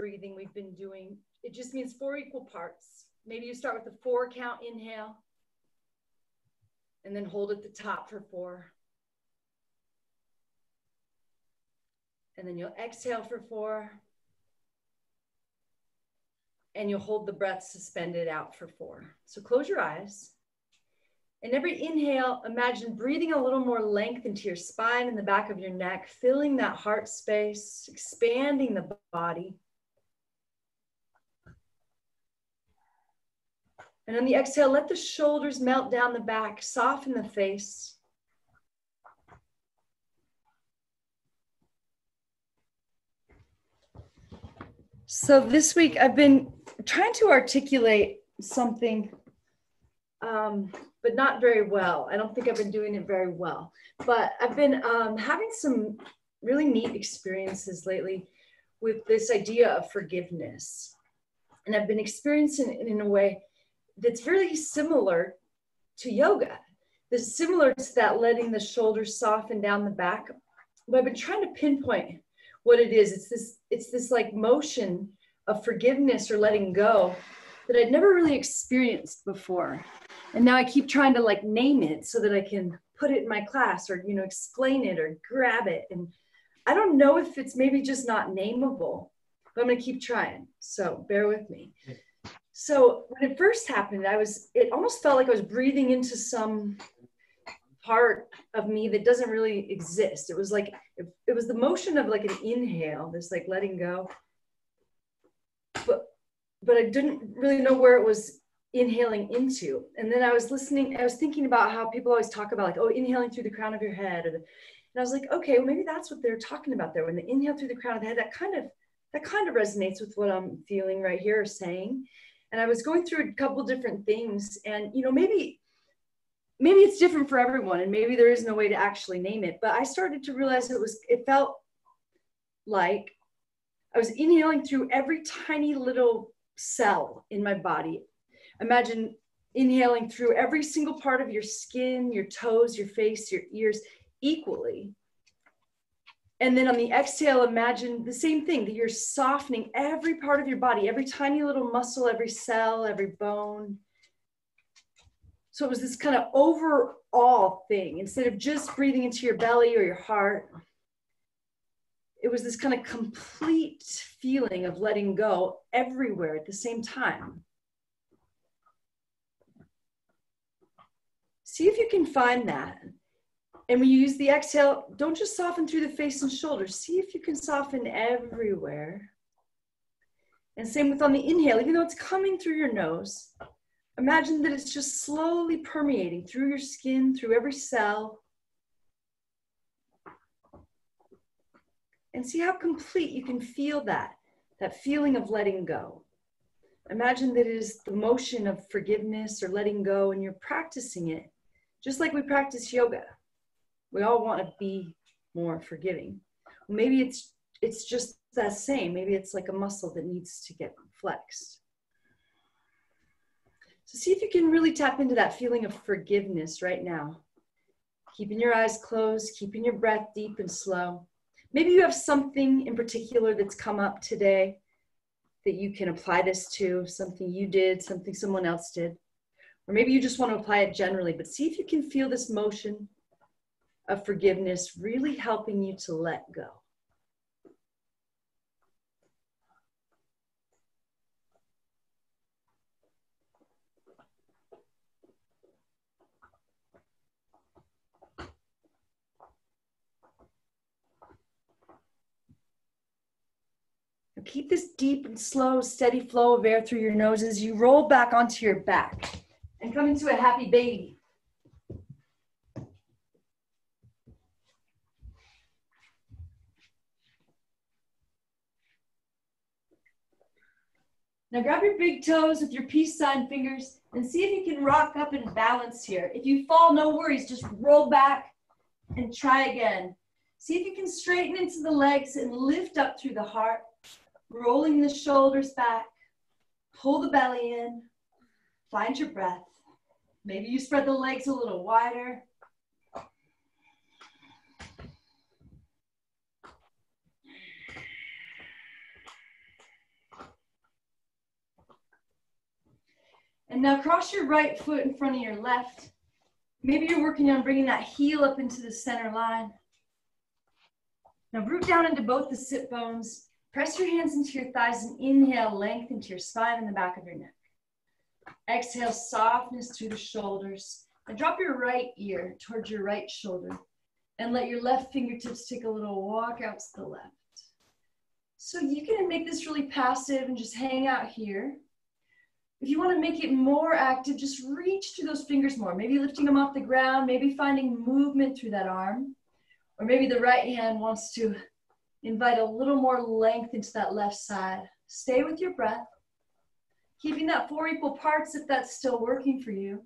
breathing we've been doing. It just means 4 equal parts. Maybe you start with a 4 count inhale and then hold at the top for 4. And then you'll exhale for 4. And you'll hold the breath suspended out for 4. So close your eyes. And every inhale, imagine breathing a little more length into your spine and the back of your neck, filling that heart space, expanding the body. And on the exhale, let the shoulders melt down the back, soften the face. So this week I've been trying to articulate something, but not very well. I don't think I've been doing it very well, but I've been having some really neat experiences lately with this idea of forgiveness. And I've been experiencing it in a way that's very similar to yoga. That's similar to that letting the shoulders soften down the back. But I've been trying to pinpoint what it is. It's this like motion of forgiveness or letting go that I'd never really experienced before. And now I keep trying to like name it so that I can put it in my class or, explain it or grab it. And I don't know if it's maybe just not nameable, but I'm going to keep trying. So bear with me. So when it first happened, it almost felt like I was breathing into some part of me that doesn't really exist. It was like, it was the motion of like an inhale, this like letting go. But I didn't really know where it was inhaling into. And then I was thinking about how people always talk about like, oh, inhaling through the crown of your head. And I was like, okay, well, maybe that's what they're talking about there. When they inhale through the crown of the head, that kind of resonates with what I'm feeling right here or saying. And I was going through a couple different things and, maybe it's different for everyone and maybe there is no way to actually name it, but I started to realize it felt like I was inhaling through every tiny little cell in my body. Imagine inhaling through every single part of your skin, your toes, your face, your ears equally. And then on the exhale, imagine the same thing, that you're softening every part of your body, every tiny little muscle, every cell, every bone. So it was this kind of overall thing. Instead of just breathing into your belly or your heart, it was this kind of complete feeling of letting go everywhere at the same time. See if you can find that. And when you use the exhale, don't just soften through the face and shoulders. See if you can soften everywhere. And same with on the inhale, even though it's coming through your nose, imagine that it's just slowly permeating through your skin, through every cell. And see how complete you can feel that feeling of letting go. Imagine that it is the motion of forgiveness or letting go, and you're practicing it just like we practice yoga. We all want to be more forgiving. Maybe it's just that same. Maybe it's like a muscle that needs to get flexed. So see if you can really tap into that feeling of forgiveness right now. Keeping your eyes closed, keeping your breath deep and slow. Maybe you have something in particular that's come up today that you can apply this to, something you did, something someone else did. Or maybe you just want to apply it generally, but see if you can feel this motion of forgiveness really helping you to let go. Now keep this deep and slow, steady flow of air through your nose as you roll back onto your back and come into a happy baby. Now grab your big toes with your peace sign fingers and see if you can rock up and balance here. If you fall, no worries, just roll back and try again. See if you can straighten into the legs and lift up through the heart, rolling the shoulders back, pull the belly in, find your breath. Maybe you spread the legs a little wider. And now cross your right foot in front of your left. Maybe you're working on bringing that heel up into the center line. Now root down into both the sit bones. Press your hands into your thighs and inhale, length into your spine and the back of your neck. Exhale, softness through the shoulders. And drop your right ear towards your right shoulder. And let your left fingertips take a little walk out to the left. So you can make this really passive and just hang out here. If you want to make it more active, just reach through those fingers more. Maybe lifting them off the ground, maybe finding movement through that arm. Or maybe the right hand wants to invite a little more length into that left side. Stay with your breath. Keeping that 4 equal parts if that's still working for you.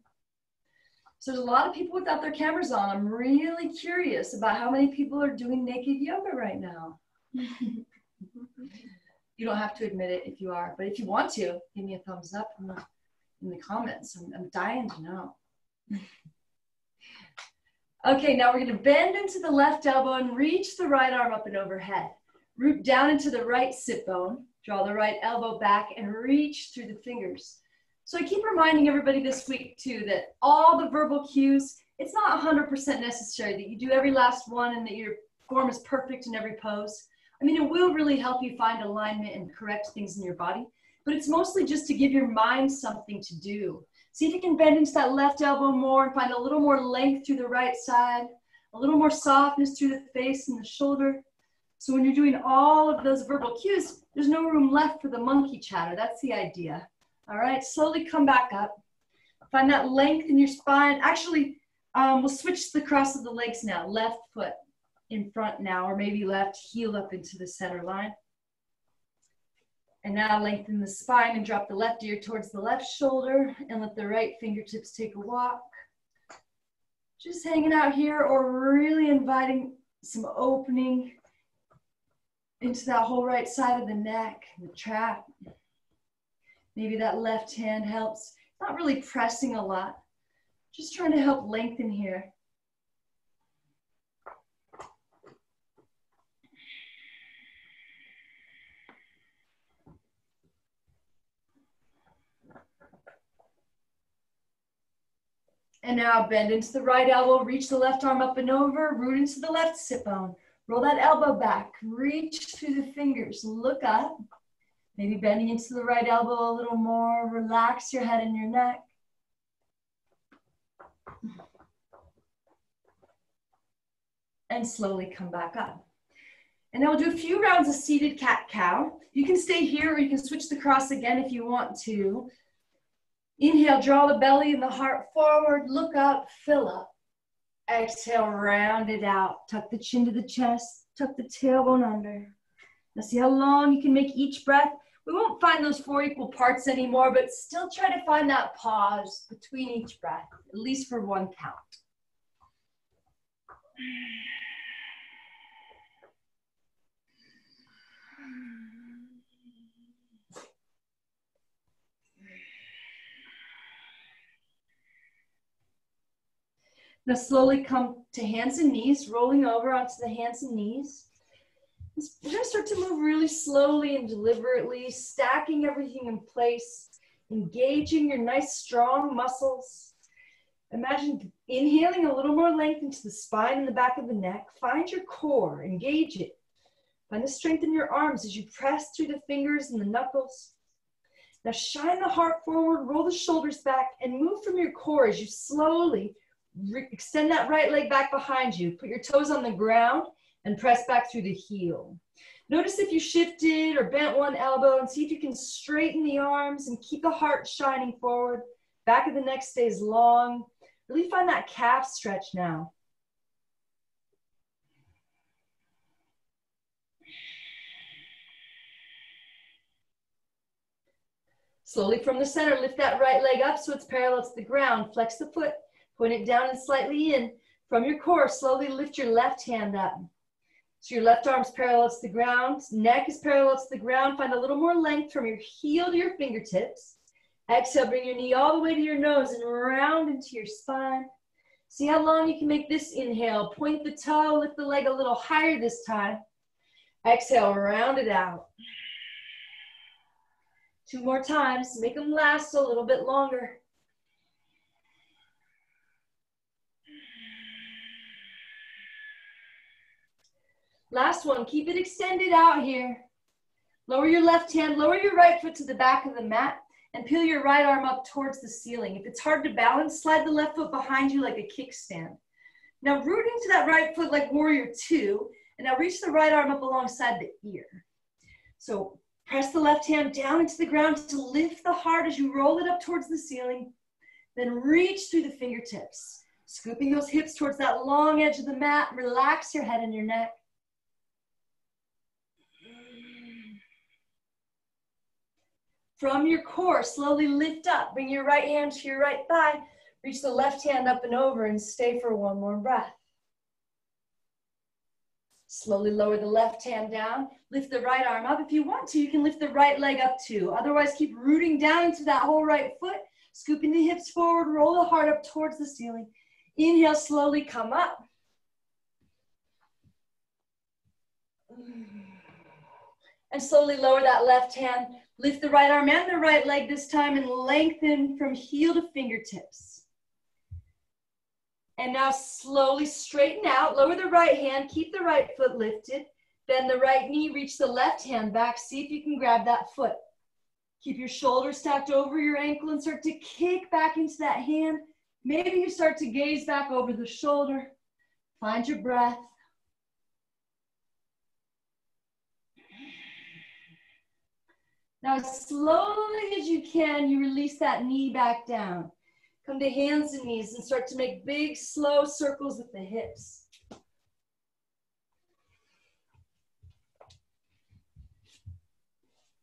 So there's a lot of people without their cameras on. I'm really curious about how many people are doing naked yoga right now. You don't have to admit it if you are, but if you want to, give me a thumbs up in the comments. I'm dying to know. Okay, now we're going to bend into the left elbow and reach the right arm up and overhead. Root down into the right sit bone. Draw the right elbow back and reach through the fingers. So I keep reminding everybody this week too that all the verbal cues, it's not 100% necessary that you do every last one and that your form is perfect in every pose. I mean, it will really help you find alignment and correct things in your body, but it's mostly just to give your mind something to do. See if you can bend into that left elbow more and find a little more length through the right side, a little more softness through the face and the shoulder. So when you're doing all of those verbal cues, there's no room left for the monkey chatter. That's the idea. All right, slowly come back up. Find that length in your spine. Actually, we'll switch the cross of the legs now. Left foot in front now, or maybe left heel up into the center line. And now lengthen the spine and drop the left ear towards the left shoulder and let the right fingertips take a walk. Just hanging out here or really inviting some opening into that whole right side of the neck, the trap. Maybe that left hand helps. Not really pressing a lot, just trying to help lengthen here. And now bend into the right elbow, reach the left arm up and over, root into the left sit bone. Roll that elbow back, reach through the fingers, look up. Maybe bending into the right elbow a little more, relax your head and your neck. And slowly come back up. And now we'll do a few rounds of seated cat-cow. You can stay here or you can switch the cross again if you want to. Inhale, draw the belly and the heart forward, look up, fill up. Exhale, round it out. Tuck the chin to the chest, tuck the tailbone under. Now see how long you can make each breath. We won't find those 4 equal parts anymore, but still try to find that pause between each breath, at least for 1 count. Now slowly come to hands and knees, rolling over onto the hands and knees. We're going to start to move really slowly and deliberately, stacking everything in place, engaging your nice strong muscles. Imagine inhaling a little more length into the spine and the back of the neck. Find your core, engage it. Find the strength in your arms as you press through the fingers and the knuckles. Now shine the heart forward, roll the shoulders back, and move from your core as you slowly extend that right leg back behind you. Put your toes on the ground and press back through the heel. Notice if you shifted or bent one elbow and see if you can straighten the arms and keep the heart shining forward. Back of the neck stays long. Really find that calf stretch now. Slowly from the center, lift that right leg up so it's parallel to the ground. Flex the foot, point it down and slightly in. From your core, slowly lift your left hand up. So your left arm's parallel to the ground, neck is parallel to the ground. Find a little more length from your heel to your fingertips. Exhale, bring your knee all the way to your nose and round into your spine. See how long you can make this inhale. Point the toe, lift the leg a little higher this time. Exhale, round it out. 2 more times, make them last a little bit longer. Last one, keep it extended out here. Lower your left hand, lower your right foot to the back of the mat, and peel your right arm up towards the ceiling. If it's hard to balance, slide the left foot behind you like a kickstand. Now root into that right foot like warrior two, and now reach the right arm up alongside the ear. So press the left hand down into the ground to lift the heart as you roll it up towards the ceiling. Then reach through the fingertips, scooping those hips towards that long edge of the mat. Relax your head and your neck. From your core, slowly lift up. Bring your right hand to your right thigh. Reach the left hand up and over and stay for one more breath. Slowly lower the left hand down. Lift the right arm up. If you want to, you can lift the right leg up too. Otherwise, keep rooting down into that whole right foot. Scooping the hips forward, roll the heart up towards the ceiling. Inhale, slowly come up. And slowly lower that left hand. Lift the right arm and the right leg this time and lengthen from heel to fingertips. And now slowly straighten out. Lower the right hand, keep the right foot lifted. Bend the right knee, reach the left hand back. See if you can grab that foot. Keep your shoulders stacked over your ankle and start to kick back into that hand. Maybe you start to gaze back over the shoulder. Find your breath. Now, as slowly as you can, you release that knee back down. Come to hands and knees and start to make big, slow circles with the hips.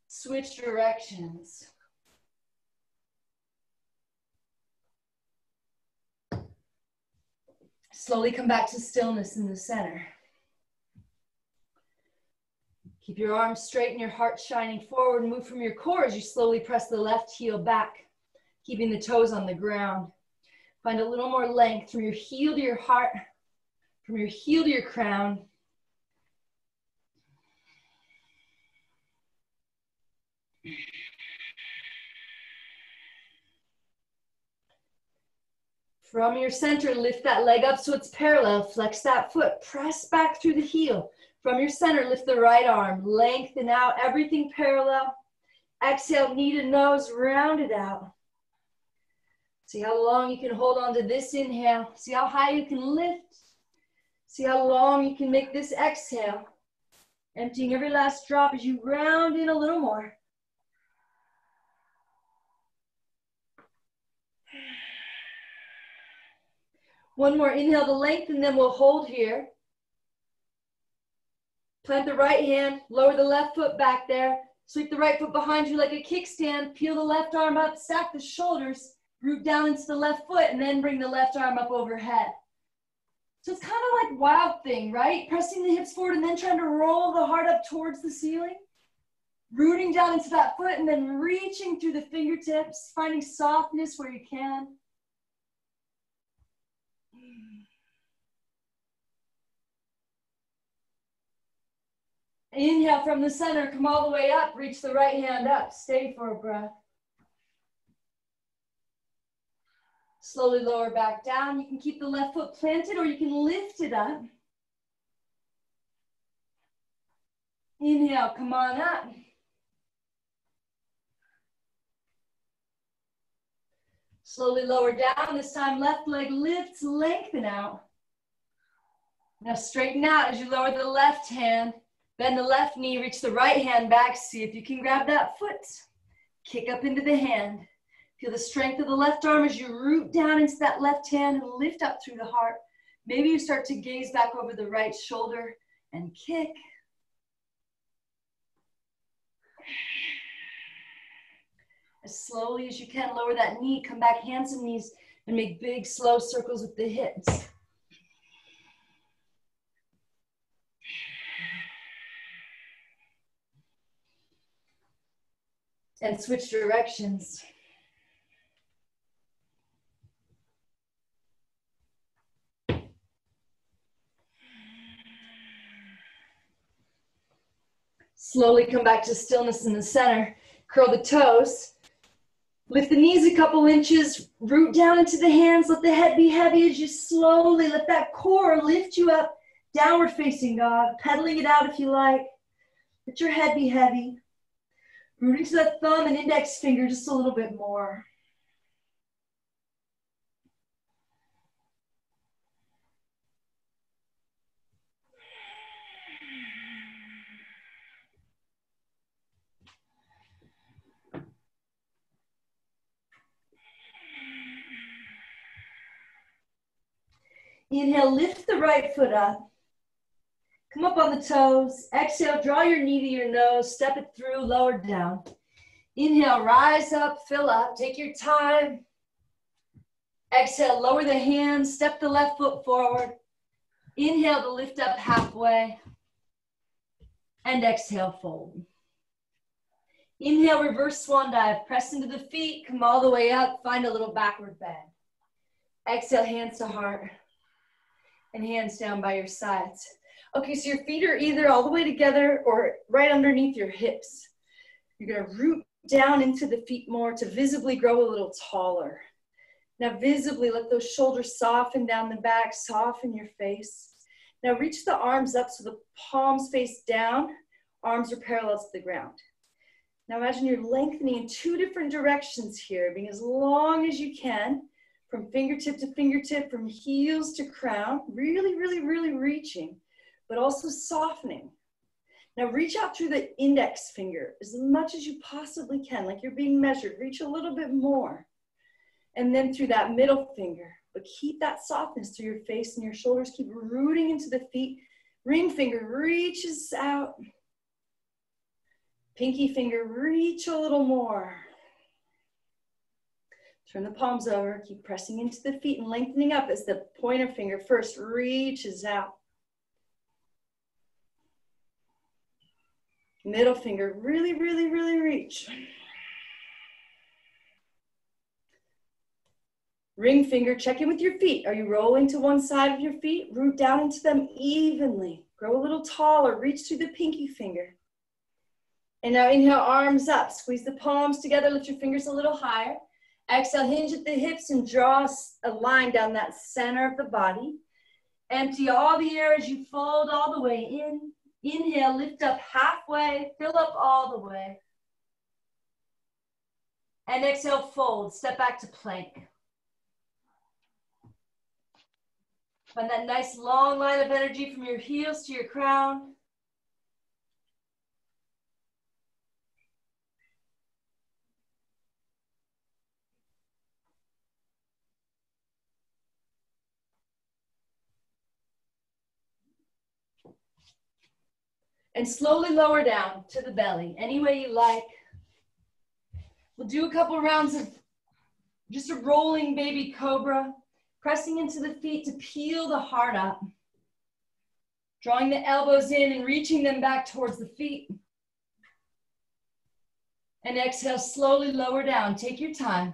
Switch directions. Slowly come back to stillness in the center. Keep your arms straight and your heart shining forward. Move from your core as you slowly press the left heel back, keeping the toes on the ground. Find a little more length from your heel to your heart, from your heel to your crown. From your center, lift that leg up so it's parallel. Flex that foot. Press back through the heel. From your center, lift the right arm. Lengthen out, everything parallel. Exhale, knee to nose, round it out. See how long you can hold on to this inhale. See how high you can lift. See how long you can make this exhale. Emptying every last drop as you round in a little more. One more inhale to lengthen, then we'll hold here. Plant the right hand, lower the left foot back there. Sweep the right foot behind you like a kickstand. Peel the left arm up, stack the shoulders, root down into the left foot, and then bring the left arm up overhead. So it's kind of like Wild Thing, right? Pressing the hips forward and then trying to roll the heart up towards the ceiling. Rooting down into that foot and then reaching through the fingertips, finding softness where you can. Inhale from the center, come all the way up, reach the right hand up, stay for a breath. Slowly lower back down. You can keep the left foot planted or you can lift it up. Inhale, come on up. Slowly lower down. This time left leg lifts, lengthen out. Now straighten out as you lower the left hand. Bend the left knee, reach the right hand back. See if you can grab that foot. Kick up into the hand. Feel the strength of the left arm as you root down into that left hand and lift up through the heart. Maybe you start to gaze back over the right shoulder and kick. As slowly as you can, lower that knee, come back hands and knees, and make big, slow circles with the hips. And switch directions. Slowly come back to stillness in the center. Curl the toes. Lift the knees a couple inches. Root down into the hands. Let the head be heavy as you slowly let that core lift you up. Downward facing dog, pedaling it out if you like. Let your head be heavy. Rooting to that thumb and index finger just a little bit more. Inhale, lift the right foot up. Come up on the toes. Exhale, draw your knee to your nose. Step it through, lower down. Inhale, rise up, fill up. Take your time. Exhale, lower the hands. Step the left foot forward. Inhale to lift up halfway. And exhale, fold. Inhale, reverse swan dive. Press into the feet. Come all the way up. Find a little backward bend. Exhale, hands to heart. And hands down by your sides. Okay, so your feet are either all the way together or right underneath your hips. You're gonna root down into the feet more to visibly grow a little taller. Now visibly let those shoulders soften down the back, soften your face. Now reach the arms up so the palms face down, arms are parallel to the ground. Now imagine you're lengthening in two different directions here, being as long as you can, from fingertip to fingertip, from heels to crown, really, really, really reaching, but also softening. Now reach out through the index finger as much as you possibly can, like you're being measured. Reach a little bit more. And then through that middle finger, but keep that softness through your face and your shoulders. Keep rooting into the feet. Ring finger reaches out. Pinky finger, reach a little more. Turn the palms over, keep pressing into the feet and lengthening up as the pointer finger first reaches out. Middle finger, really, really, really reach. Ring finger, check in with your feet. Are you rolling to one side of your feet? Root down into them evenly. Grow a little taller, reach through the pinky finger. And now inhale, arms up. Squeeze the palms together, lift your fingers a little higher. Exhale, hinge at the hips and draw a line down that center of the body. Empty all the air as you fold all the way in. Inhale, lift up halfway, fill up all the way. And exhale, fold, step back to plank. Find that nice long line of energy from your heels to your crown. And slowly lower down to the belly, any way you like. We'll do a couple rounds of just a rolling baby cobra, pressing into the feet to peel the heart up. Drawing the elbows in and reaching them back towards the feet. And exhale, slowly lower down. Take your time.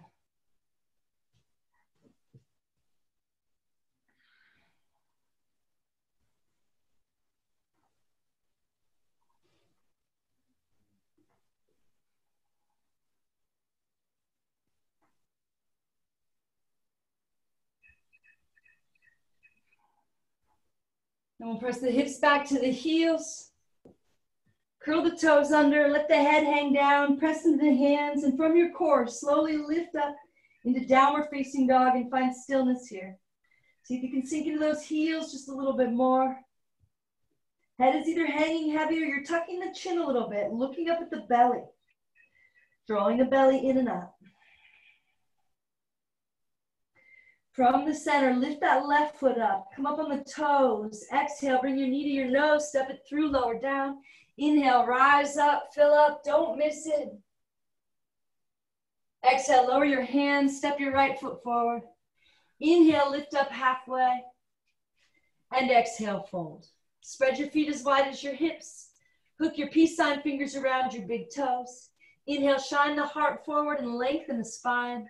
And we'll press the hips back to the heels. Curl the toes under, let the head hang down, press into the hands, and from your core, slowly lift up into downward facing dog and find stillness here. See if you can sink into those heels just a little bit more. Head is either hanging heavy or you're tucking the chin a little bit, looking up at the belly. Drawing the belly in and up. From the center, lift that left foot up. Come up on the toes. Exhale, bring your knee to your nose. Step it through, lower down. Inhale, rise up, fill up. Don't miss it. Exhale, lower your hands. Step your right foot forward. Inhale, lift up halfway. And exhale, fold. Spread your feet as wide as your hips. Hook your peace sign fingers around your big toes. Inhale, shine the heart forward and lengthen the spine.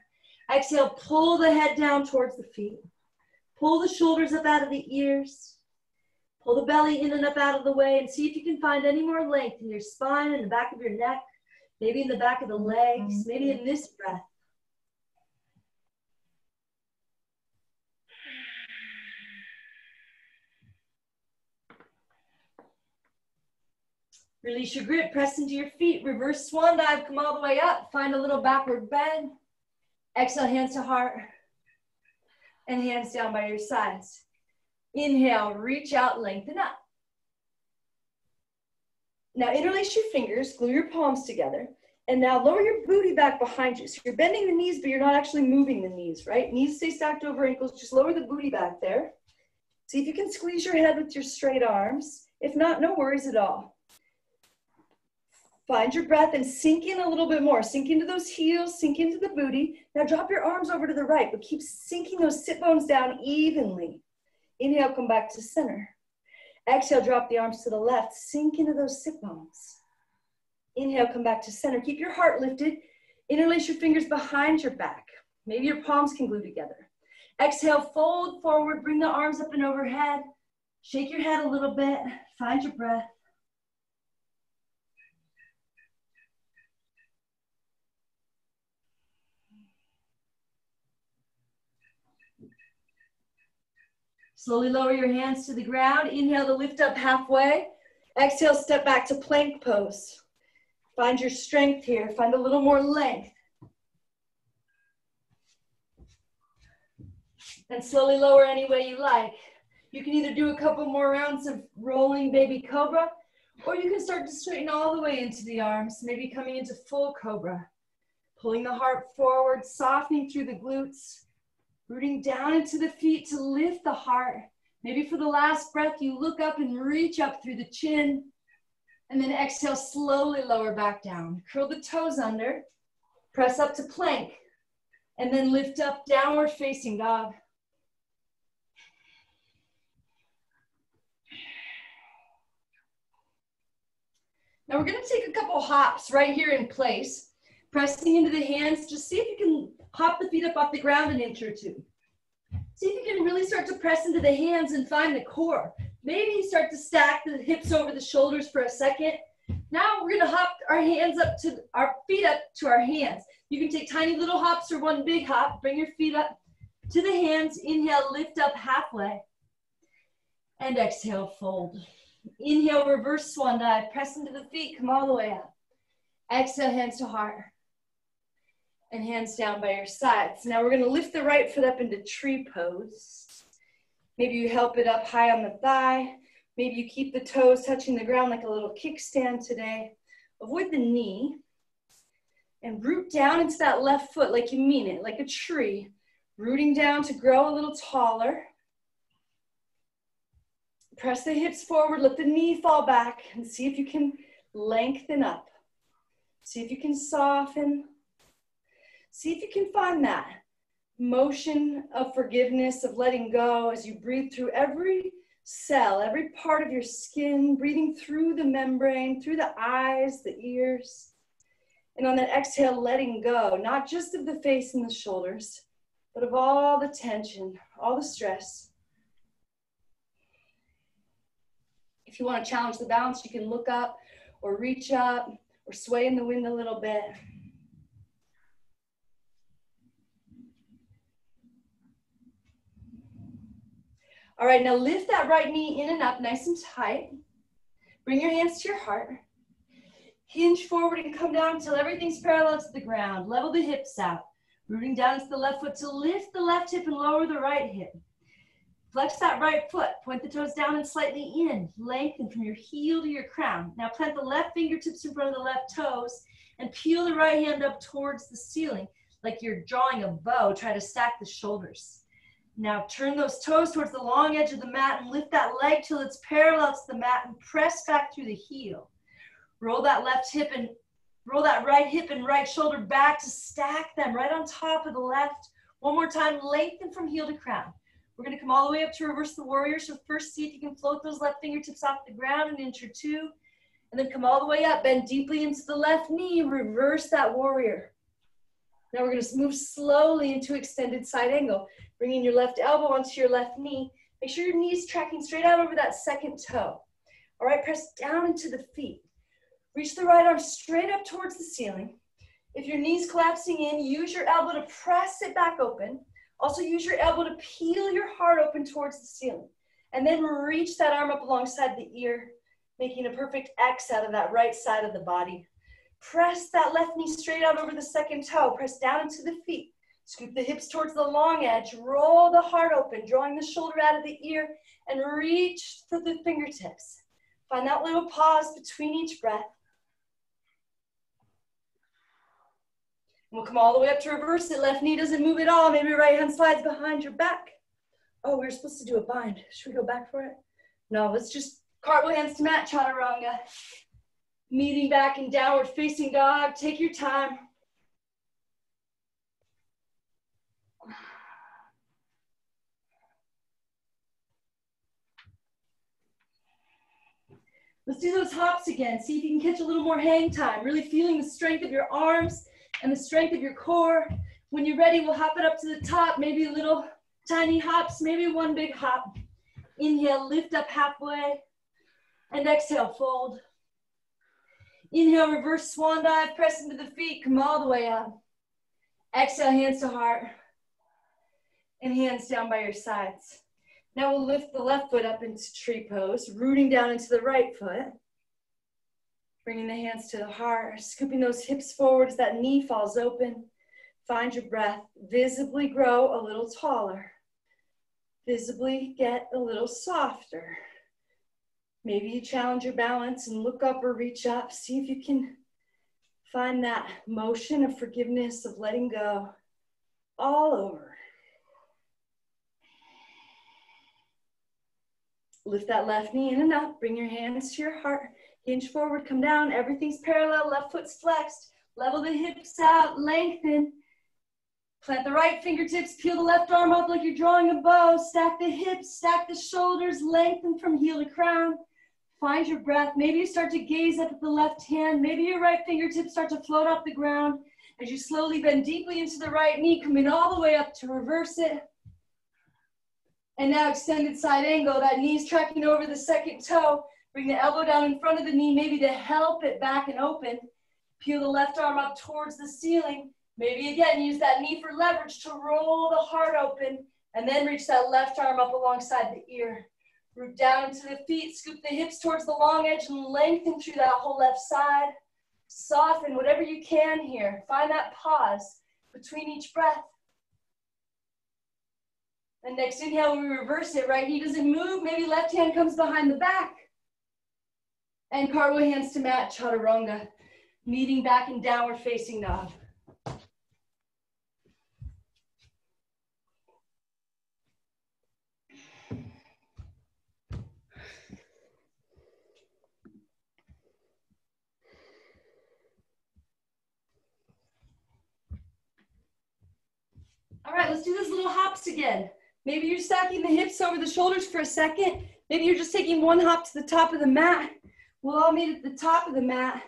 Exhale, pull the head down towards the feet. Pull the shoulders up out of the ears. Pull the belly in and up out of the way and see if you can find any more length in your spine and the back of your neck, maybe in the back of the legs, maybe in this breath. Release your grip, press into your feet, reverse swan dive, come all the way up, find a little backward bend. Exhale, hands to heart, and hands down by your sides. Inhale, reach out, lengthen up. Now interlace your fingers, glue your palms together, and now lower your booty back behind you. So you're bending the knees, but you're not actually moving the knees, right? Knees stay stacked over ankles, just lower the booty back there. See if you can squeeze your head with your straight arms. If not, no worries at all. Find your breath and sink in a little bit more. Sink into those heels, sink into the booty. Now drop your arms over to the right, but keep sinking those sit bones down evenly. Inhale, come back to center. Exhale, drop the arms to the left. Sink into those sit bones. Inhale, come back to center. Keep your heart lifted. Interlace your fingers behind your back. Maybe your palms can glue together. Exhale, fold forward. Bring the arms up and overhead. Shake your head a little bit. Find your breath. Slowly lower your hands to the ground. Inhale to lift up halfway. Exhale, step back to plank pose. Find your strength here. Find a little more length. And slowly lower any way you like. You can either do a couple more rounds of rolling baby cobra, or you can start to straighten all the way into the arms, maybe coming into full cobra. Pulling the heart forward, softening through the glutes. Rooting down into the feet to lift the heart. Maybe for the last breath, you look up and reach up through the chin. And then exhale, slowly lower back down. Curl the toes under. Press up to plank. And then lift up, downward facing dog. Now we're going to take a couple hops right here in place. Pressing into the hands. Just see if you can hop the feet up off the ground an inch or two. See if you can really start to press into the hands and find the core. Maybe you start to stack the hips over the shoulders for a second. Now we're gonna hop our hands up to our feet up to our hands. You can take tiny little hops or one big hop. Bring your feet up to the hands. Inhale, lift up halfway. And exhale, fold. Inhale, reverse swan dive. Press into the feet, come all the way up. Exhale, hands to heart. And hands down by your sides. Now we're going to lift the right foot up into tree pose. Maybe you help it up high on the thigh. Maybe you keep the toes touching the ground like a little kickstand today. Avoid the knee. And root down into that left foot like you mean it, like a tree. Rooting down to grow a little taller. Press the hips forward, let the knee fall back, and see if you can lengthen up. See if you can soften. See if you can find that motion of forgiveness, of letting go as you breathe through every cell, every part of your skin, breathing through the membrane, through the eyes, the ears. And on that exhale, letting go, not just of the face and the shoulders, but of all the tension, all the stress. If you want to challenge the balance, you can look up or reach up or sway in the wind a little bit. All right, now lift that right knee in and up nice and tight. Bring your hands to your heart. Hinge forward and come down until everything's parallel to the ground. Level the hips out. Rooting down to the left foot to lift the left hip and lower the right hip. Flex that right foot. Point the toes down and slightly in. Lengthen from your heel to your crown. Now plant the left fingertips in front of the left toes and peel the right hand up towards the ceiling like you're drawing a bow. Try to stack the shoulders. Now turn those toes towards the long edge of the mat and lift that leg till it's parallel to the mat and press back through the heel. Roll that left hip and roll that right hip and right shoulder back to stack them right on top of the left. One more time, lengthen from heel to crown. We're gonna come all the way up to reverse the warrior. So first see if you can float those left fingertips off the ground an inch or two, and then come all the way up, bend deeply into the left knee, reverse that warrior. Now we're gonna move slowly into extended side angle, bringing your left elbow onto your left knee. Make sure your knee's tracking straight out over that second toe. All right, press down into the feet. Reach the right arm straight up towards the ceiling. If your knee's collapsing in, use your elbow to press it back open. Also use your elbow to peel your heart open towards the ceiling. And then reach that arm up alongside the ear making a perfect X out of that right side of the body. Press that left knee straight out over the second toe. Press down into the feet. Scoop the hips towards the long edge. Roll the heart open, drawing the shoulder out of the ear, and reach for the fingertips. Find that little pause between each breath. We'll come all the way up to reverse it. Left knee doesn't move at all. Maybe your right hand slides behind your back. Oh, we were supposed to do a bind. Should we go back for it? No, let's just cartwheel hands to mat, chaturanga. Meeting back in downward facing dog. Take your time. Let's do those hops again. See if you can catch a little more hang time. Really feeling the strength of your arms and the strength of your core. When you're ready, we'll hop it up to the top. Maybe little tiny hops, maybe one big hop. Inhale, lift up halfway. And exhale, fold. Inhale, reverse swan dive, press into the feet, come all the way up. Exhale, hands to heart. And hands down by your sides. Now we'll lift the left foot up into tree pose, rooting down into the right foot. Bringing the hands to the heart, scooping those hips forward as that knee falls open. Find your breath, visibly grow a little taller. Visibly get a little softer. Maybe you challenge your balance and look up or reach up. See if you can find that motion of forgiveness, of letting go all over. Lift that left knee in and up. Bring your hands to your heart. Hinge forward, come down. Everything's parallel. Left foot's flexed. Level the hips out. Lengthen. Plant the right fingertips. Peel the left arm up like you're drawing a bow. Stack the hips. Stack the shoulders. Lengthen from heel to crown. Find your breath. Maybe you start to gaze up at the left hand. Maybe your right fingertips start to float off the ground. As you slowly bend deeply into the right knee, coming all the way up to reverse it. And now extended side angle, that knee's tracking over the second toe. Bring the elbow down in front of the knee, maybe to help it back and open. Peel the left arm up towards the ceiling. Maybe again, use that knee for leverage to roll the heart open and then reach that left arm up alongside the ear. Root down into the feet, scoop the hips towards the long edge and lengthen through that whole left side. Soften whatever you can here. Find that pause between each breath. And next inhale, we reverse it. Right knee doesn't move. Maybe left hand comes behind the back. And cartwheel hands to mat, chaturanga. Meeting back in downward facing dog. All right, let's do those little hops again. Maybe you're stacking the hips over the shoulders for a second. Maybe you're just taking one hop to the top of the mat. We'll all meet at the top of the mat.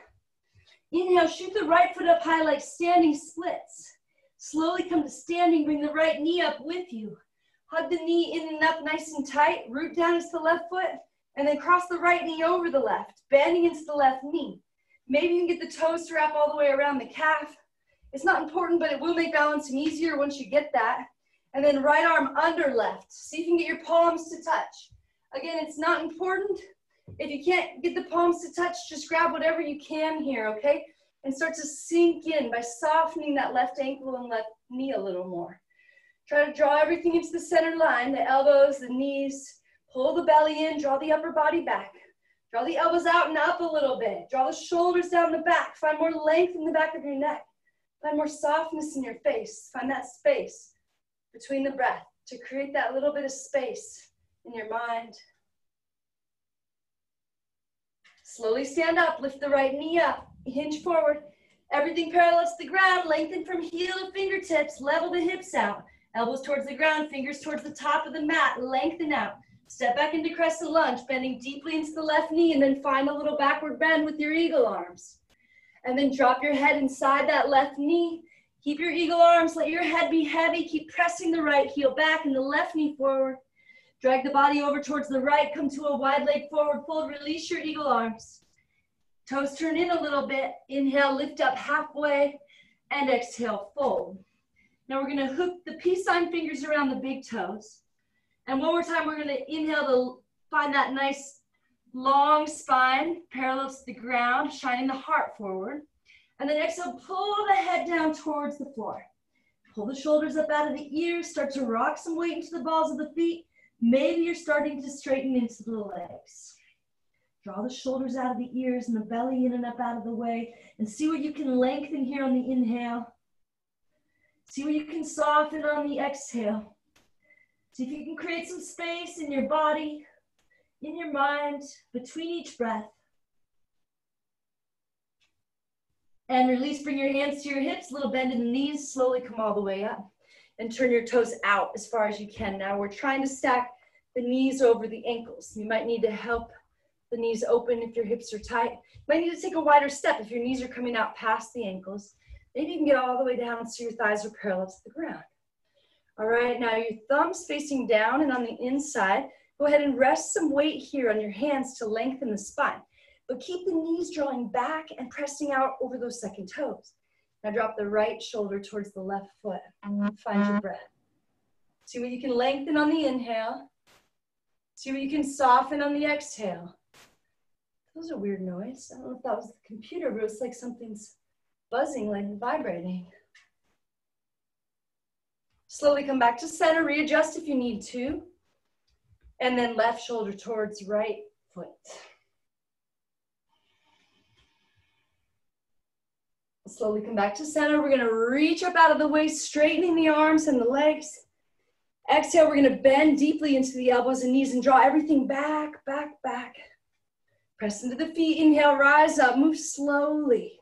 Inhale, shoot the right foot up high like standing splits. Slowly come to standing, bring the right knee up with you. Hug the knee in and up nice and tight. Root down into the left foot, and then cross the right knee over the left, bending into the left knee. Maybe you can get the toes to wrap all the way around the calf. It's not important, but it will make balancing easier once you get that. And then right arm under left. See if you can get your palms to touch. Again, it's not important. If you can't get the palms to touch, just grab whatever you can here, okay? And start to sink in by softening that left ankle and left knee a little more. Try to draw everything into the center line, the elbows, the knees. Pull the belly in, draw the upper body back. Draw the elbows out and up a little bit. Draw the shoulders down the back. Find more length in the back of your neck. Find more softness in your face. Find that space between the breath to create that little bit of space in your mind. Slowly stand up, lift the right knee up, hinge forward. Everything parallels the ground, lengthen from heel to fingertips, level the hips out. Elbows towards the ground, fingers towards the top of the mat, lengthen out. Step back into crescent lunge, bending deeply into the left knee, and then find a little backward bend with your eagle arms. And then drop your head inside that left knee. Keep your eagle arms, let your head be heavy. Keep pressing the right heel back and the left knee forward. Drag the body over towards the right. Come to a wide leg forward fold. Release your eagle arms. Toes turn in a little bit. Inhale, lift up halfway. And exhale, fold. Now we're going to hook the peace sign fingers around the big toes. And one more time, we're going to inhale to find that nice Long spine, parallel to the ground, shining the heart forward. And then exhale, pull the head down towards the floor. Pull the shoulders up out of the ears, start to rock some weight into the balls of the feet. Maybe you're starting to straighten into the legs. Draw the shoulders out of the ears and the belly in and up out of the way, and see what you can lengthen here on the inhale. See what you can soften on the exhale. See if you can create some space in your body, in your mind, between each breath. And release, bring your hands to your hips, little bend in the knees, slowly come all the way up. And turn your toes out as far as you can. Now we're trying to stack the knees over the ankles. You might need to help the knees open if your hips are tight. You might need to take a wider step if your knees are coming out past the ankles. Maybe you can get all the way down so your thighs are parallel to the ground. All right, now your thumbs facing down and on the inside. Go ahead and rest some weight here on your hands to lengthen the spine. But keep the knees drawing back and pressing out over those second toes. Now drop the right shoulder towards the left foot. Find your breath. See what you can lengthen on the inhale. See what you can soften on the exhale. That was a weird noise. I don't know if that was the computer, but it's like something's buzzing, like vibrating. Slowly come back to center, readjust if you need to. And then left shoulder towards right foot. Slowly come back to center. We're gonna reach up out of the waist, straightening the arms and the legs. Exhale, we're gonna bend deeply into the elbows and knees and draw everything back, back, back. Press into the feet, inhale, rise up, move slowly.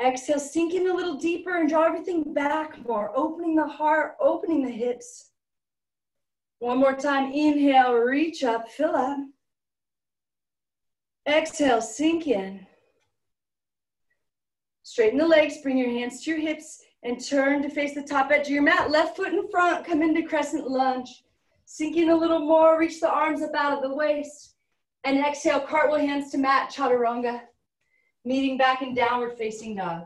Exhale, sink in a little deeper and draw everything back more, opening the heart, opening the hips. One more time, inhale, reach up, fill up. Exhale, sink in. Straighten the legs, bring your hands to your hips, and turn to face the top edge of your mat. Left foot in front, come into crescent lunge. Sink in a little more, reach the arms up out of the waist. And exhale, cartwheel hands to mat, chaturanga. Meeting back in downward facing dog.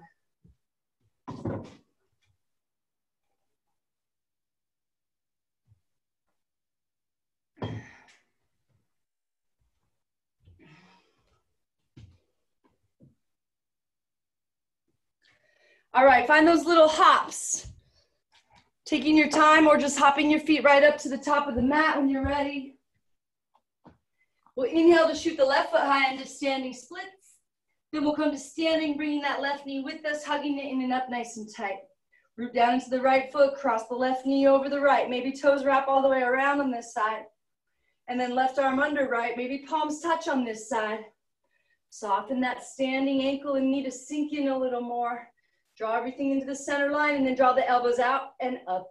All right, find those little hops. Taking your time or just hopping your feet right up to the top of the mat when you're ready. We'll inhale to shoot the left foot high into standing splits. Then we'll come to standing, bringing that left knee with us, hugging it in and up nice and tight. Root down into the right foot, cross the left knee over the right. Maybe toes wrap all the way around on this side. And then left arm under right, maybe palms touch on this side. Soften that standing ankle and knee to sink in a little more. Draw everything into the center line and then draw the elbows out and up.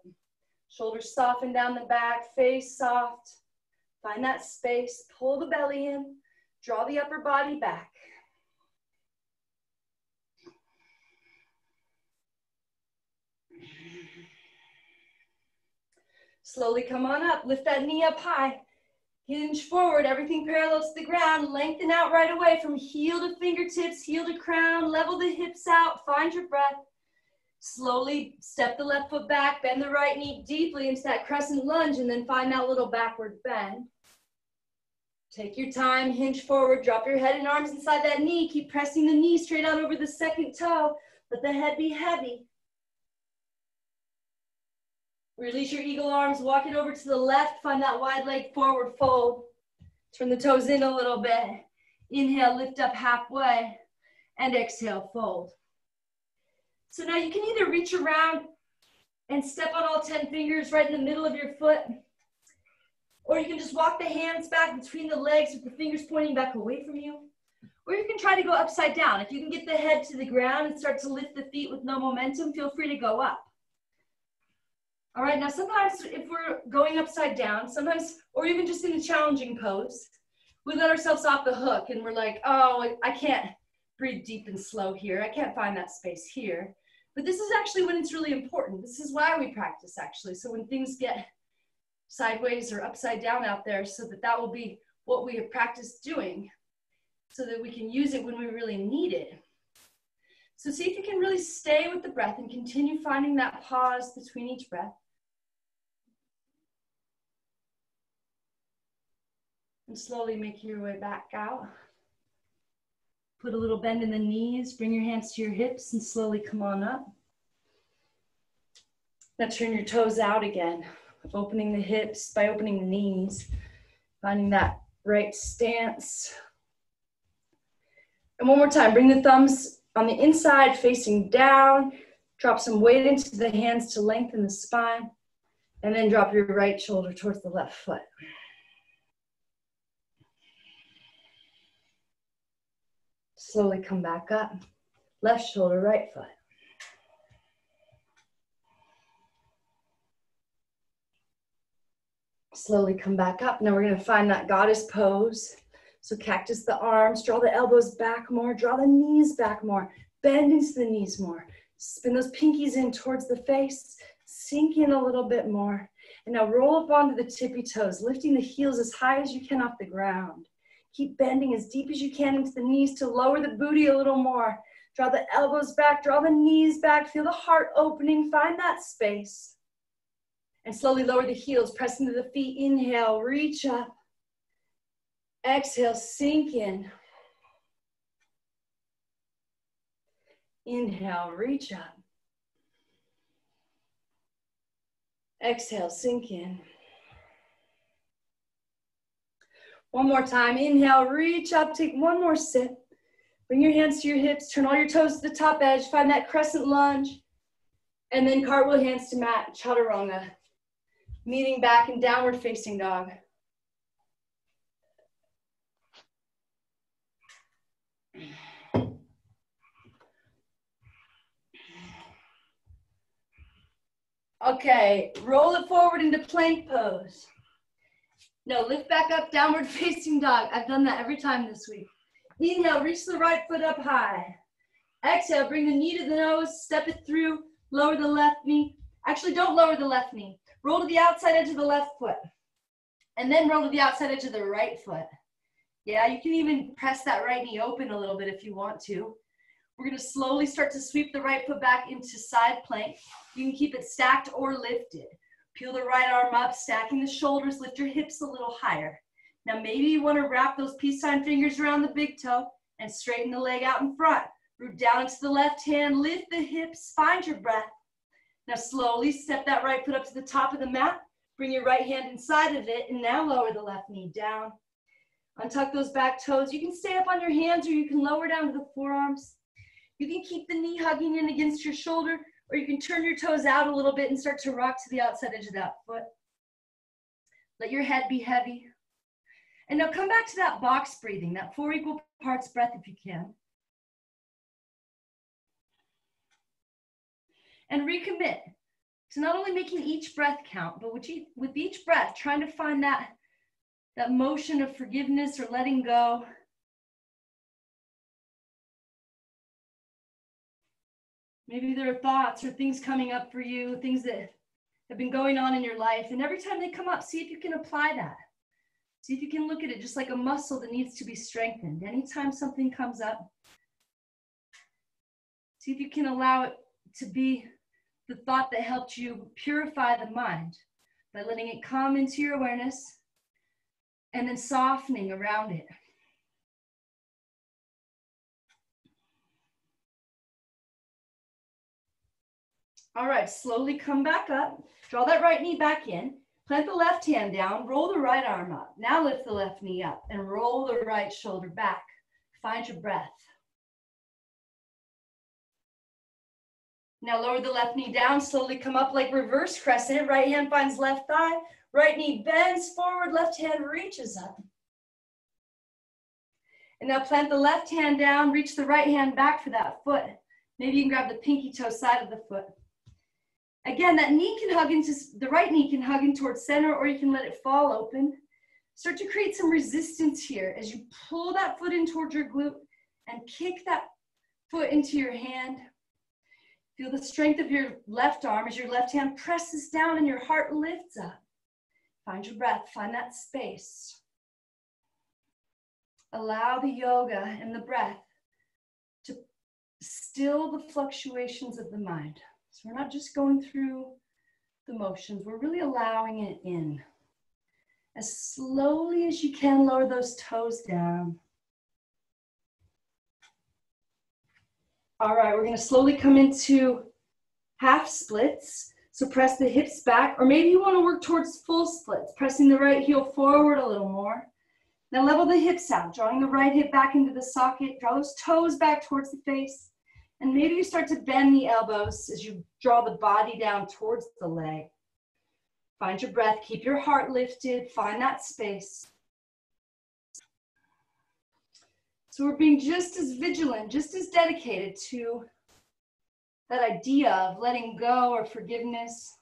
Shoulders soften down the back, face soft. Find that space, pull the belly in, draw the upper body back. Slowly come on up, lift that knee up high. Hinge forward, everything parallel to the ground. Lengthen out right away from heel to fingertips, heel to crown. Level the hips out, find your breath. Slowly step the left foot back, bend the right knee deeply into that crescent lunge, and then find that little backward bend. Take your time, hinge forward, drop your head and arms inside that knee. Keep pressing the knee straight out over the second toe. Let the head be heavy. Release your eagle arms, walk it over to the left, find that wide leg forward fold. Turn the toes in a little bit. Inhale, lift up halfway, and exhale, fold. So now you can either reach around and step on all 10 fingers right in the middle of your foot, or you can just walk the hands back between the legs with the fingers pointing back away from you. Or you can try to go upside down. If you can get the head to the ground and start to lift the feet with no momentum, feel free to go up. All right, now sometimes if we're going upside down, sometimes, or even just in a challenging pose, we let ourselves off the hook and we're like, oh, I can't breathe deep and slow here. I can't find that space here. But this is actually when it's really important. This is why we practice actually. So when things get sideways or upside down out there, so that will be what we have practiced doing so that we can use it when we really need it. So see if you can really stay with the breath and continue finding that pause between each breath. And slowly making your way back out. Put a little bend in the knees, bring your hands to your hips and slowly come on up. Now turn your toes out again, opening the hips by opening the knees, finding that right stance. And one more time, bring the thumbs on the inside facing down, drop some weight into the hands to lengthen the spine, and then drop your right shoulder towards the left foot. Slowly come back up. Left shoulder, right foot. Slowly come back up. Now we're going to find that goddess pose. So cactus the arms, draw the elbows back more, draw the knees back more, bend into the knees more. Spin those pinkies in towards the face, sink in a little bit more. And now roll up onto the tippy toes, lifting the heels as high as you can off the ground. Keep bending as deep as you can into the knees to lower the booty a little more. Draw the elbows back, draw the knees back, feel the heart opening, find that space. And slowly lower the heels, press into the feet, inhale, reach up. Exhale, sink in. Inhale, reach up. Exhale, sink in. One more time, inhale, reach up, take one more sip. Bring your hands to your hips, turn all your toes to the top edge, find that crescent lunge, and then cartwheel hands to mat, chaturanga. Meeting back in downward facing dog. Okay, roll it forward into plank pose. No, lift back up, downward facing dog. I've done that every time this week. Inhale, reach the right foot up high. Exhale, bring the knee to the nose, step it through, lower the left knee. Actually, don't lower the left knee. Roll to the outside edge of the left foot. And then roll to the outside edge of the right foot. Yeah, you can even press that right knee open a little bit if you want to. We're gonna slowly start to sweep the right foot back into side plank. You can keep it stacked or lifted. Peel the right arm up, stacking the shoulders, lift your hips a little higher. Now maybe you wanna wrap those peace sign fingers around the big toe and straighten the leg out in front. Root down into the left hand, lift the hips, find your breath. Now slowly step that right foot up to the top of the mat. Bring your right hand inside of it and now lower the left knee down. Untuck those back toes. You can stay up on your hands or you can lower down to the forearms. You can keep the knee hugging in against your shoulder or you can turn your toes out a little bit and start to rock to the outside edge of that foot. Let your head be heavy. And now come back to that box breathing, that 4 equal parts breath if you can. And recommit to not only making each breath count, but with each breath, trying to find that motion of forgiveness or letting go. Maybe there are thoughts or things coming up for you, things that have been going on in your life. And every time they come up, see if you can apply that. See if you can look at it just like a muscle that needs to be strengthened. Anytime something comes up, see if you can allow it to be the thought that helped you purify the mind by letting it come into your awareness and then softening around it. All right, slowly come back up. Draw that right knee back in. Plant the left hand down. Roll the right arm up. Now lift the left knee up and roll the right shoulder back. Find your breath. Now lower the left knee down. Slowly come up like reverse crescent. Right hand finds left thigh. Right knee bends forward. Left hand reaches up. And now plant the left hand down. Reach the right hand back for that foot. Maybe you can grab the pinky toe side of the foot. Again, that knee can hug into, the right knee can hug in towards center or you can let it fall open. Start to create some resistance here as you pull that foot in towards your glute and kick that foot into your hand. Feel the strength of your left arm as your left hand presses down and your heart lifts up. Find your breath, find that space. Allow the yoga and the breath to still the fluctuations of the mind. So we're not just going through the motions, we're really allowing it in. As slowly as you can, lower those toes down. All right, we're going to slowly come into half splits. So press the hips back, or maybe you want to work towards full splits, pressing the right heel forward a little more. Now level the hips out, drawing the right hip back into the socket. Draw those toes back towards the face. And maybe you start to bend the elbows as you draw the body down towards the leg. Find your breath, keep your heart lifted, find that space. So we're being just as vigilant, just as dedicated to that idea of letting go or forgiveness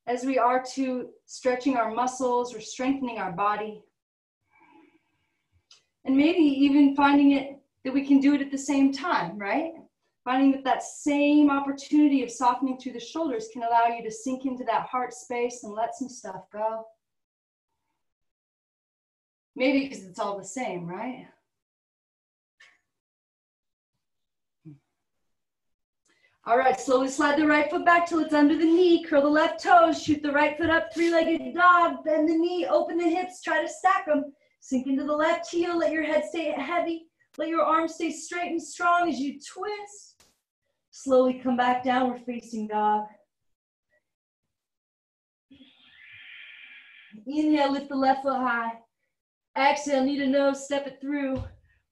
as we are to stretching our muscles or strengthening our body. And maybe even finding it that we can do it at the same time, right? Finding that that same opportunity of softening through the shoulders can allow you to sink into that heart space and let some stuff go. Maybe because it's all the same, right? All right, slowly slide the right foot back till it's under the knee. Curl the left toes, shoot the right foot up, three-legged dog. Bend the knee, open the hips, try to stack them. Sink into the left heel, let your head stay heavy. Let your arms stay straight and strong as you twist. Slowly come back, downward facing dog. Inhale, lift the left foot high. Exhale, knee to nose, step it through.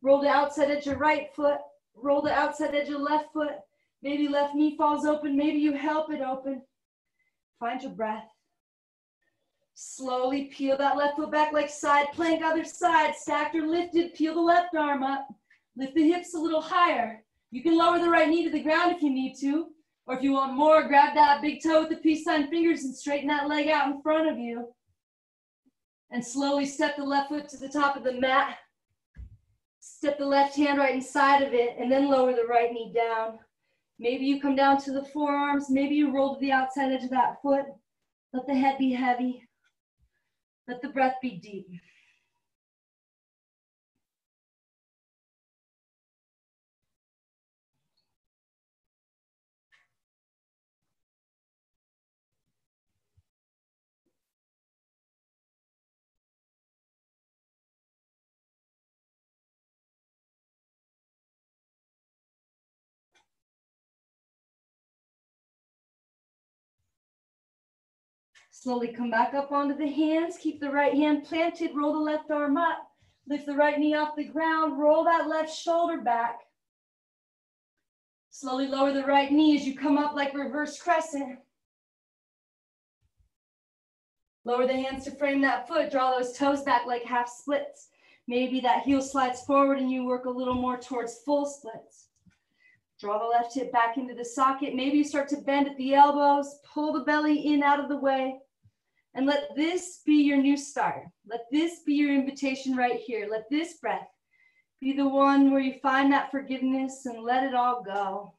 Roll the outside edge of right foot. Roll the outside edge of left foot. Maybe left knee falls open. Maybe you help it open. Find your breath. Slowly peel that left foot back like side plank, other side. Stacked or lifted, peel the left arm up. Lift the hips a little higher. You can lower the right knee to the ground if you need to. Or if you want more, grab that big toe with the peace sign fingers and straighten that leg out in front of you. And slowly step the left foot to the top of the mat. Step the left hand right inside of it and then lower the right knee down. Maybe you come down to the forearms. Maybe you roll to the outside edge of that foot. Let the head be heavy. Let the breath be deep. Slowly come back up onto the hands. Keep the right hand planted. Roll the left arm up. Lift the right knee off the ground. Roll that left shoulder back. Slowly lower the right knee as you come up like reverse crescent. Lower the hands to frame that foot. Draw those toes back like half splits. Maybe that heel slides forward and you work a little more towards full splits. Draw the left hip back into the socket. Maybe you start to bend at the elbows. Pull the belly in out of the way. And let this be your new start. Let this be your invitation right here. Let this breath be the one where you find that forgiveness and let it all go.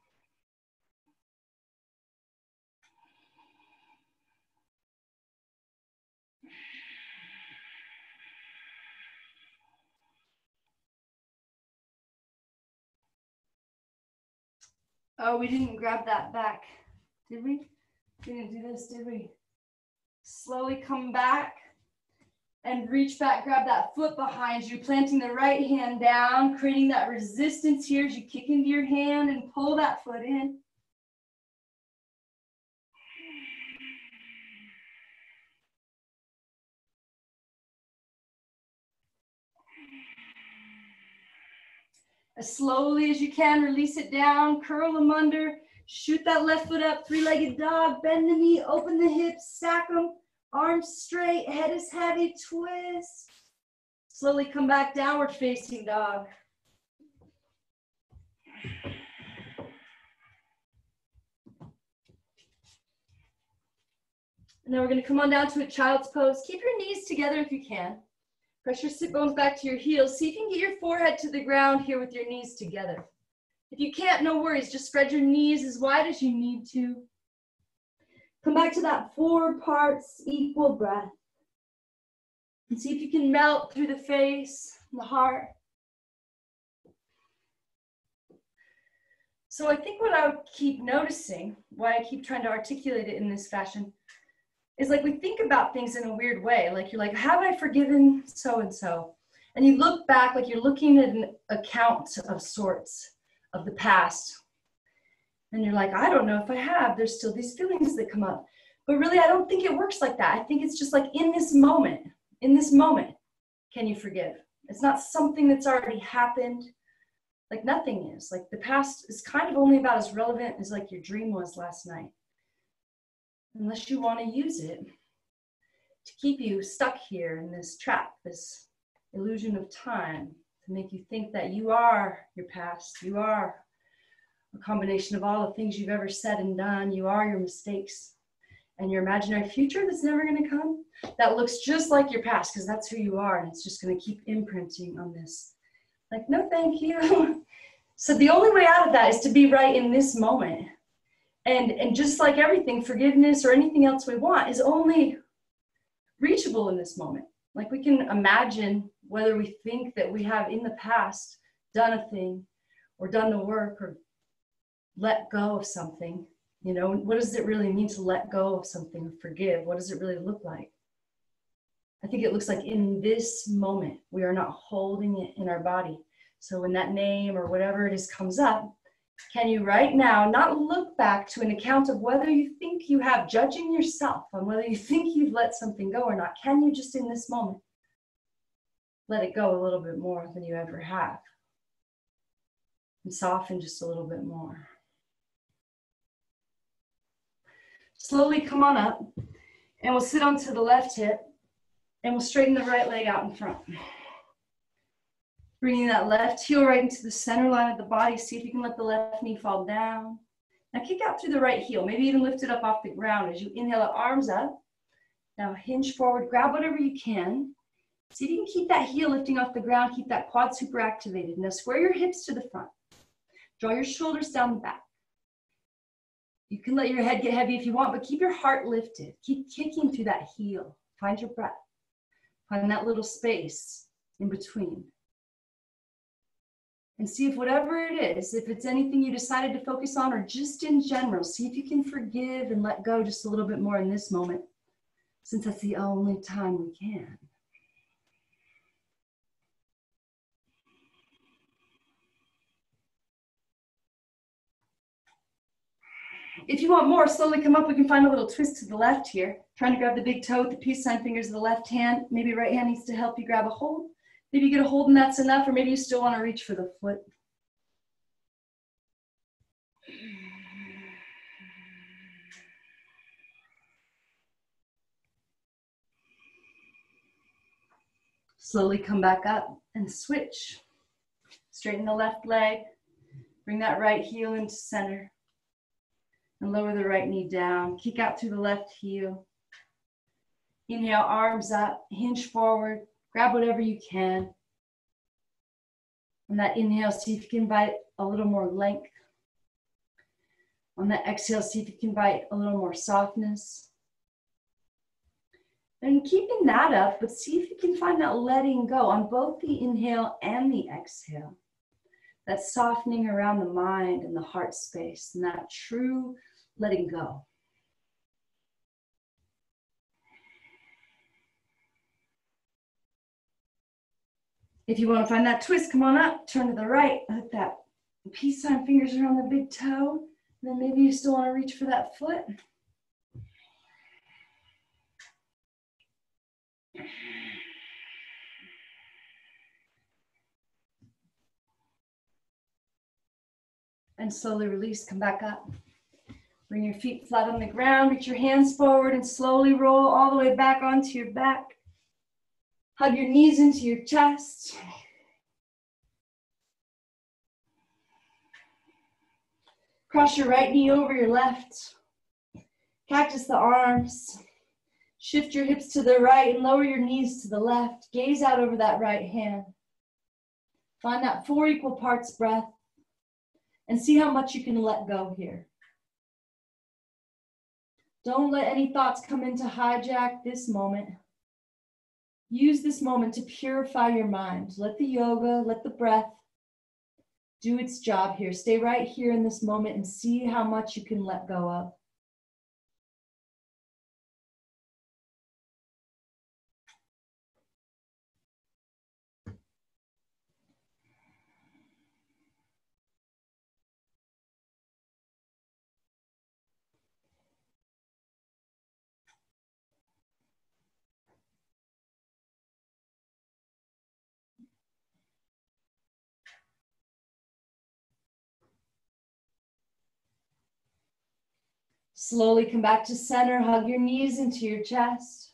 Oh, we didn't grab that back, did we? We didn't do this, did we? Slowly come back and reach back, grab that foot behind you, planting the right hand down, creating that resistance here as you kick into your hand and pull that foot in. As slowly as you can, release it down, curl them under, shoot that left foot up, three-legged dog, bend the knee, open the hips, stack them, arms straight, head is heavy, twist. Slowly come back, downward facing dog. And then we're going to come on down to a child's pose. Keep your knees together if you can. Press your sit bones back to your heels. See if you can get your forehead to the ground here with your knees together. If you can't, no worries. Just spread your knees as wide as you need to. Come back to that 4 parts equal breath. And see if you can melt through the face and the heart. So I think what I would keep noticing, why I keep trying to articulate it in this fashion, is like we think about things in a weird way. Like you're like, have I forgiven so-and-so? And you look back like you're looking at an account of sorts of the past. And you're like, I don't know if I have. There's still these feelings that come up. But really, I don't think it works like that. I think it's just like in this moment, can you forgive? It's not something that's already happened. Like nothing is. Like the past is kind of only about as relevant as like your dream was last night. Unless you want to use it to keep you stuck here in this trap, this illusion of time, to make you think that you are your past, you are a combination of all the things you've ever said and done, you are your mistakes and your imaginary future that's never going to come, that looks just like your past because that's who you are, and it's just going to keep imprinting on this. Like, no, thank you. So the only way out of that is to be right in this moment. And just like everything, forgiveness or anything else we want is only reachable in this moment. Like we can imagine whether we think that we have in the past done a thing or done the work or let go of something. You know, what does it really mean to let go of something or forgive? What does it really look like? I think it looks like in this moment, we are not holding it in our body. So when that name or whatever it is comes up, can you right now not look back to an account of whether you think you have, judging yourself on whether you think you've let something go or not? Can you just in this moment let it go a little bit more than you ever have? And soften just a little bit more. Slowly come on up and we'll sit onto the left hip and we'll straighten the right leg out in front. Bringing that left heel right into the center line of the body. See if you can let the left knee fall down. Now kick out through the right heel. Maybe even lift it up off the ground as you inhale the arms up. Now hinge forward, grab whatever you can. See if you can keep that heel lifting off the ground, keep that quad super activated. Now square your hips to the front. Draw your shoulders down the back. You can let your head get heavy if you want, but keep your heart lifted. Keep kicking through that heel. Find your breath. Find that little space in between. And see if whatever it is, if it's anything you decided to focus on or just in general, see if you can forgive and let go just a little bit more in this moment, since that's the only time we can. If you want more, slowly come up. We can find a little twist to the left here. Trying to grab the big toe with the peace sign fingers of the left hand. Maybe right hand needs to help you grab a hold. Maybe you get a hold and that's enough, or maybe you still want to reach for the foot. Slowly come back up and switch. Straighten the left leg. Bring that right heel into center. And lower the right knee down. Kick out through the left heel. Inhale, arms up, hinge forward. Grab whatever you can. On that inhale, see if you can invite a little more length. On that exhale, see if you can invite a little more softness. And keeping that up, but see if you can find that letting go on both the inhale and the exhale. That softening around the mind and the heart space, and that true letting go. If you want to find that twist, come on up, turn to the right, let that peace sign fingers around the big toe, and then maybe you still want to reach for that foot. And slowly release, come back up. Bring your feet flat on the ground, reach your hands forward and slowly roll all the way back onto your back. Hug your knees into your chest. Cross your right knee over your left. Cactus the arms. Shift your hips to the right and lower your knees to the left. Gaze out over that right hand. Find that 4 equal parts breath. And see how much you can let go here. Don't let any thoughts come in to hijack this moment. Use this moment to purify your mind. Let the yoga, let the breath do its job here. Stay right here in this moment and see how much you can let go of. Slowly come back to center. Hug your knees into your chest.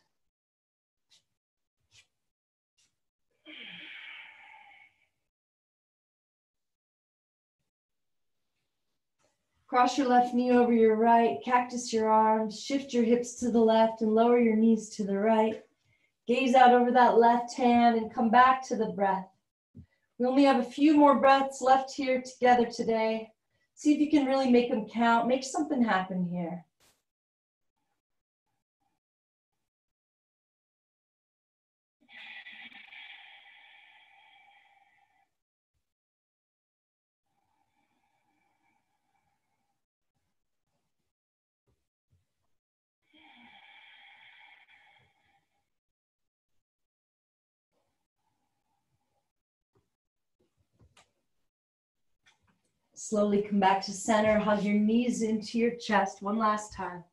Cross your left knee over your right. Cactus your arms. Shift your hips to the left and lower your knees to the right. Gaze out over that left hand and come back to the breath. We only have a few more breaths left here together today. See if you can really make them count. Make something happen here. Slowly come back to center. Hug your knees into your chest one last time.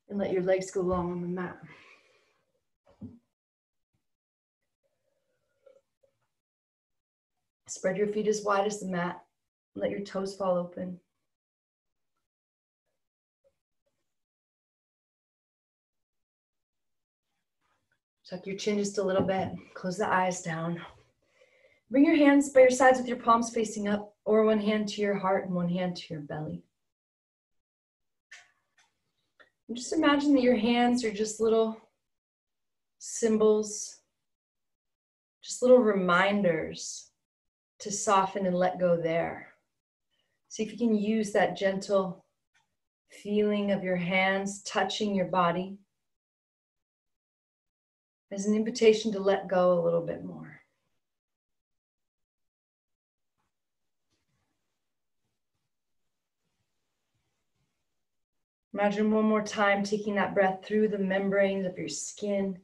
And let your legs go long on the mat. Spread your feet as wide as the mat. Let your toes fall open. Tuck your chin just a little bit. Close the eyes down. Bring your hands by your sides with your palms facing up, or one hand to your heart and one hand to your belly. And just imagine that your hands are just little symbols, just little reminders to soften and let go there. See if you can use that gentle feeling of your hands touching your body as an invitation to let go a little bit more. Imagine one more time taking that breath through the membranes of your skin,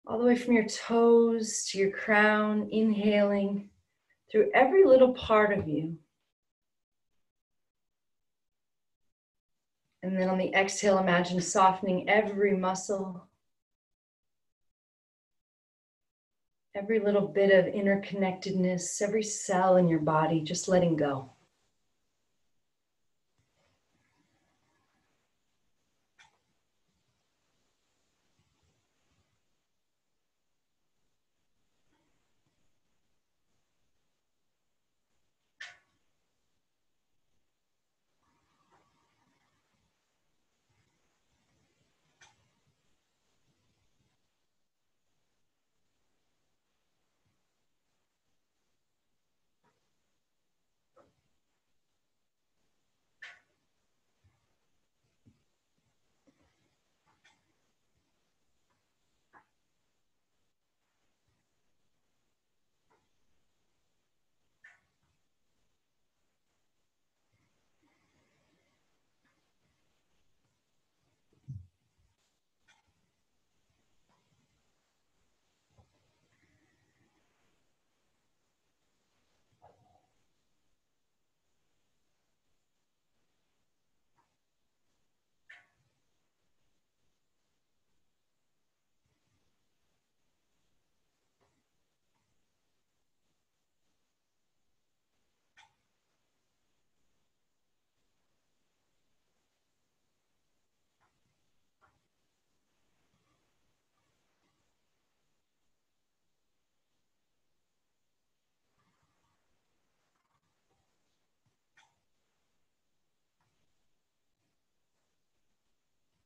all the way from your toes to your crown, inhaling through every little part of you. And then on the exhale, imagine softening every muscle, every little bit of interconnectedness, every cell in your body, just letting go.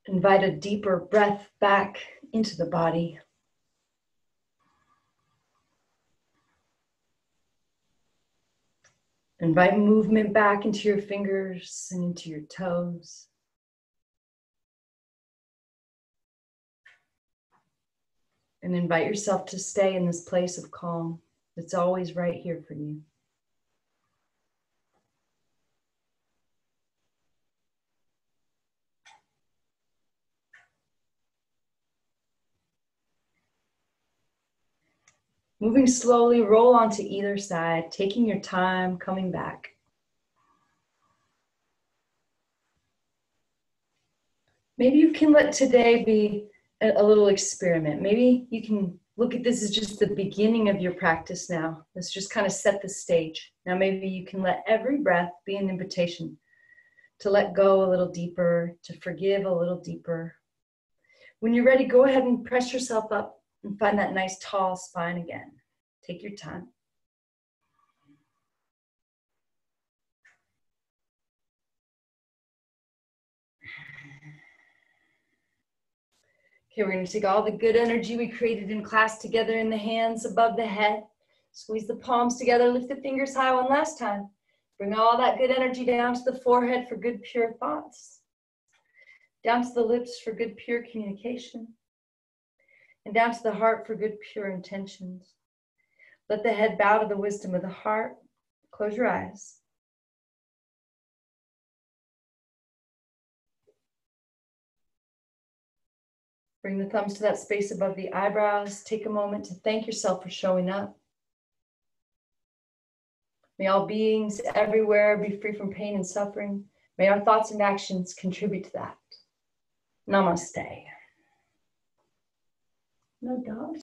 Invite a deeper breath back into the body. Invite movement back into your fingers and into your toes. And invite yourself to stay in this place of calm that's always right here for you. Moving slowly, roll onto either side, taking your time, coming back. Maybe you can let today be a little experiment. Maybe you can look at this as just the beginning of your practice now. Let's just kind of set the stage. Now maybe you can let every breath be an invitation to let go a little deeper, to forgive a little deeper. When you're ready, go ahead and press yourself up and find that nice tall spine again. Take your time. Okay, we're going to take all the good energy we created in class together in the hands above the head. Squeeze the palms together, lift the fingers high one last time. Bring all that good energy down to the forehead for good, pure thoughts. Down to the lips for good, pure communication. And down to the heart for good, pure intentions. Let the head bow to the wisdom of the heart. Close your eyes. Bring the thumbs to that space above the eyebrows. Take a moment to thank yourself for showing up. May all beings everywhere be free from pain and suffering. May our thoughts and actions contribute to that. Namaste. No dogs.